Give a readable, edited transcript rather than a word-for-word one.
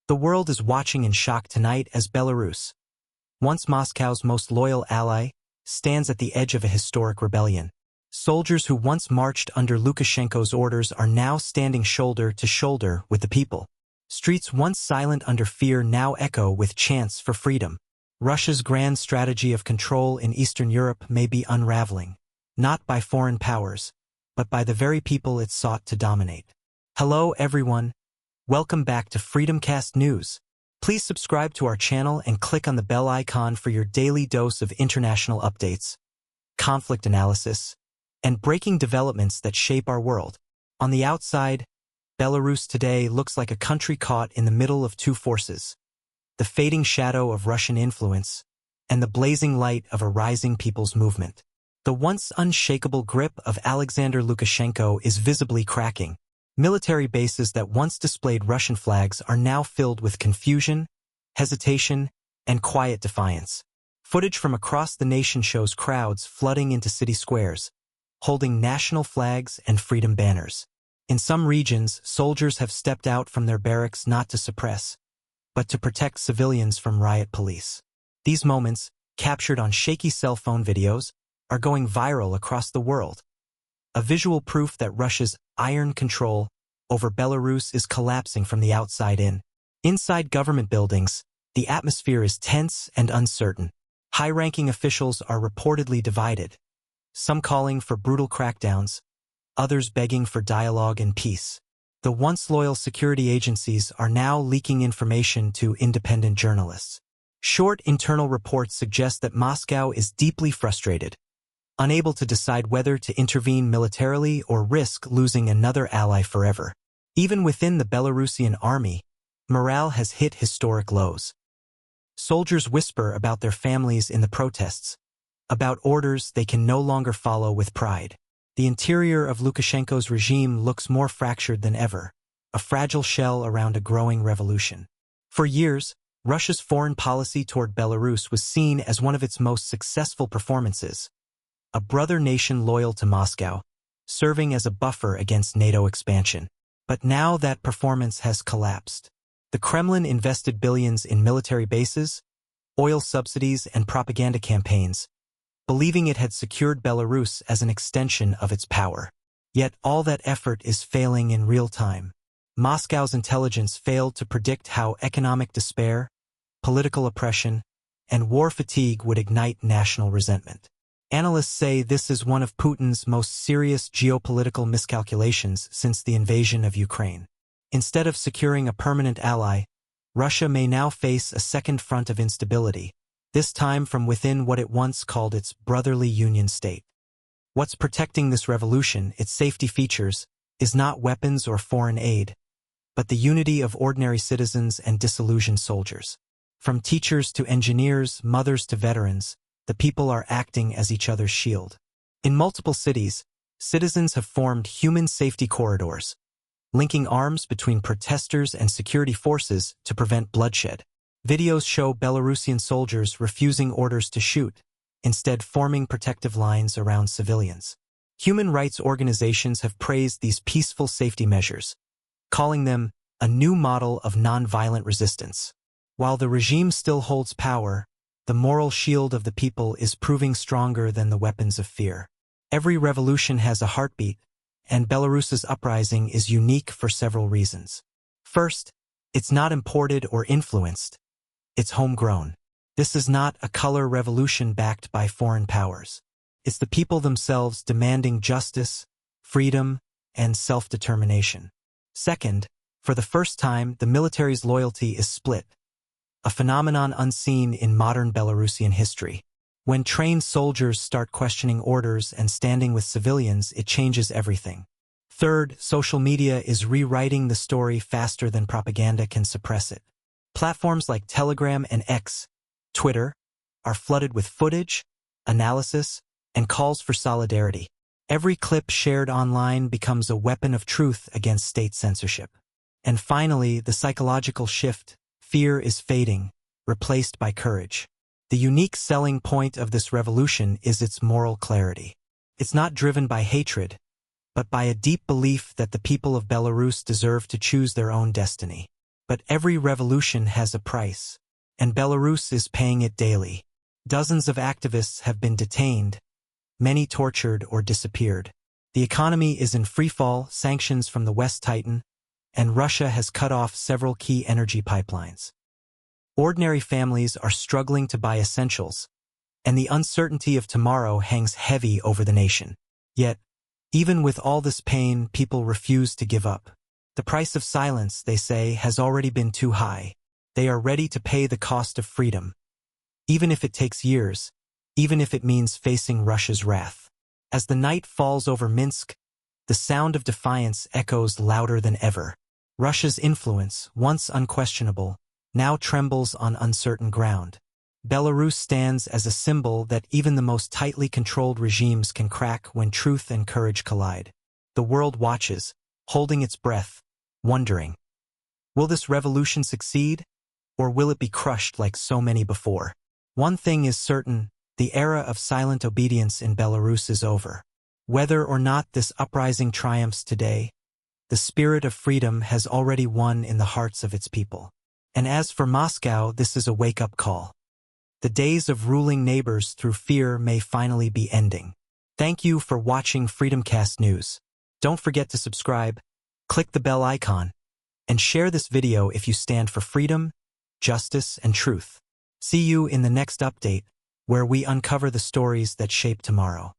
The world is watching in shock tonight as Belarus, once Moscow's most loyal ally, stands at the edge of a historic rebellion. Soldiers who once marched under Lukashenko's orders are now standing shoulder to shoulder with the people. Streets once silent under fear now echo with chants for freedom. Russia's grand strategy of control in Eastern Europe may be unraveling, not by foreign powers, but by the very people it sought to dominate. Hello everyone, welcome back to FreedomCast News. Please subscribe to our channel and click on the bell icon for your daily dose of international updates, conflict analysis, and breaking developments that shape our world. On the outside, Belarus today looks like a country caught in the middle of two forces: the fading shadow of Russian influence and the blazing light of a rising people's movement. The once unshakable grip of Alexander Lukashenko is visibly cracking. Military bases that once displayed Russian flags are now filled with confusion, hesitation, and quiet defiance. Footage from across the nation shows crowds flooding into city squares, holding national flags and freedom banners. In some regions, soldiers have stepped out from their barracks not to suppress, but to protect civilians from riot police. These moments, captured on shaky cell phone videos, are going viral across the world. A visual proof that Russia's iron control over Belarus is collapsing from the outside in. Inside government buildings, the atmosphere is tense and uncertain. High-ranking officials are reportedly divided, some calling for brutal crackdowns, others begging for dialogue and peace. The once loyal security agencies are now leaking information to independent journalists. Short internal reports suggest that Moscow is deeply frustrated, unable to decide whether to intervene militarily or risk losing another ally forever. Even within the Belarusian army, morale has hit historic lows. Soldiers whisper about their families in the protests, about orders they can no longer follow with pride. The interior of Lukashenko's regime looks more fractured than ever, a fragile shell around a growing revolution. For years, Russia's foreign policy toward Belarus was seen as one of its most successful performances, a brother nation loyal to Moscow, serving as a buffer against NATO expansion. But now that performance has collapsed. The Kremlin invested billions in military bases, oil subsidies, and propaganda campaigns, believing it had secured Belarus as an extension of its power. Yet all that effort is failing in real time. Moscow's intelligence failed to predict how economic despair, political oppression, and war fatigue would ignite national resentment. Analysts say this is one of Putin's most serious geopolitical miscalculations since the invasion of Ukraine. Instead of securing a permanent ally, Russia may now face a second front of instability, this time from within what it once called its brotherly Union state. What's protecting this revolution, its safety features, is not weapons or foreign aid, but the unity of ordinary citizens and disillusioned soldiers. From teachers to engineers, mothers to veterans, the people are acting as each other's shield. In multiple cities, citizens have formed human safety corridors, linking arms between protesters and security forces to prevent bloodshed. Videos show Belarusian soldiers refusing orders to shoot, instead forming protective lines around civilians. Human rights organizations have praised these peaceful safety measures, calling them a new model of nonviolent resistance. While the regime still holds power, the moral shield of the people is proving stronger than the weapons of fear. Every revolution has a heartbeat, and Belarus's uprising is unique for several reasons. First, it's not imported or influenced. It's homegrown. This is not a color revolution backed by foreign powers. It's the people themselves demanding justice, freedom, and self-determination. Second, for the first time, the military's loyalty is split, a phenomenon unseen in modern Belarusian history. When trained soldiers start questioning orders and standing with civilians, it changes everything. Third, social media is rewriting the story faster than propaganda can suppress it. Platforms like Telegram and X, Twitter, are flooded with footage, analysis, and calls for solidarity. Every clip shared online becomes a weapon of truth against state censorship. And finally, the psychological shift. Fear is fading, replaced by courage. The unique selling point of this revolution is its moral clarity. It's not driven by hatred, but by a deep belief that the people of Belarus deserve to choose their own destiny. But every revolution has a price, and Belarus is paying it daily. Dozens of activists have been detained, many tortured or disappeared. The economy is in freefall, sanctions from the West tighten, and Russia has cut off several key energy pipelines. Ordinary families are struggling to buy essentials, and the uncertainty of tomorrow hangs heavy over the nation. Yet, even with all this pain, people refuse to give up. The price of silence, they say, has already been too high. They are ready to pay the cost of freedom, even if it takes years, even if it means facing Russia's wrath. As the night falls over Minsk, the sound of defiance echoes louder than ever. Russia's influence, once unquestionable, now trembles on uncertain ground. Belarus stands as a symbol that even the most tightly controlled regimes can crack when truth and courage collide. The world watches, holding its breath, wondering, will this revolution succeed, or will it be crushed like so many before? One thing is certain, the era of silent obedience in Belarus is over. Whether or not this uprising triumphs today, the spirit of freedom has already won in the hearts of its people. And as for Moscow, this is a wake-up call. The days of ruling neighbors through fear may finally be ending. Thank you for watching FreedomCast News. Don't forget to subscribe, click the bell icon, and share this video if you stand for freedom, justice, and truth. See you in the next update, where we uncover the stories that shape tomorrow.